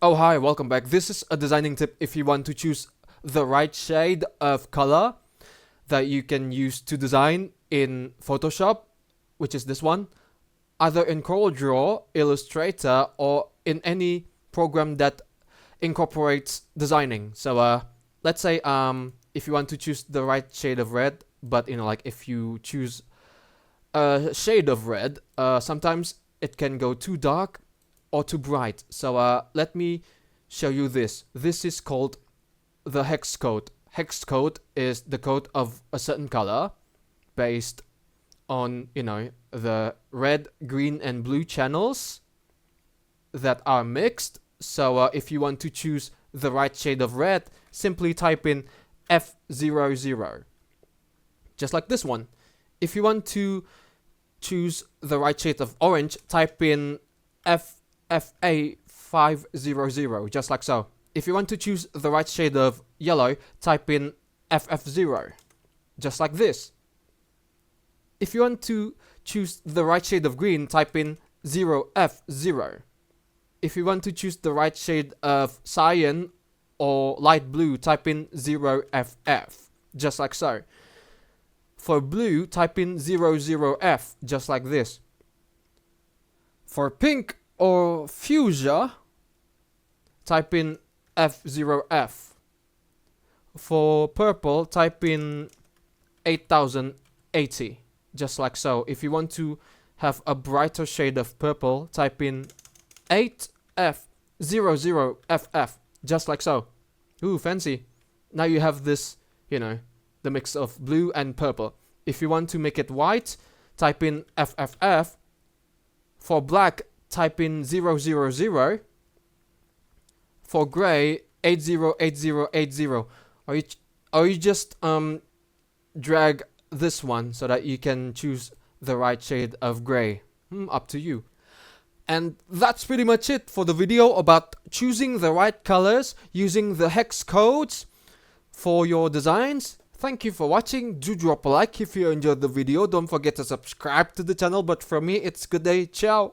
Oh hi, welcome back. This is a designing tip if you want to choose the right shade of color that you can use to design in Photoshop, which is this one, either in CorelDraw, Illustrator, or in any program that incorporates designing. So let's say if you want to choose the right shade of red, but like if you choose a shade of red, sometimes it can go too dark or too bright. So let me show you this. This is called the hex code. Hex code is the code of a certain color based on, the red, green, and blue channels that are mixed. So if you want to choose the right shade of red, simply type in F00, just like this one. If you want to choose the right shade of orange, type in FFA500, just like so. If you want to choose the right shade of yellow, type in FF0, just like this. If you want to choose the right shade of green, type in 0F0. If you want to choose the right shade of cyan or light blue, type in 0FF, just like so. For blue, type in 00F, just like this. For pink or fuchsia, type in F0F. For purple, type in 8080, just like so. If you want to have a brighter shade of purple, type in 8F00FF, just like so. Ooh, fancy. Now you have this, the mix of blue and purple. If you want to make it white, type in FFF. For black, type in 000. For gray, 808080. Or you just drag this one so that you can choose the right shade of gray. Up to you. And that's pretty much it for the video about choosing the right colors using the hex codes for your designs. Thank you for watching. Do drop a like if you enjoyed the video. Don't forget to subscribe to the channel. But from me, it's good day. Ciao.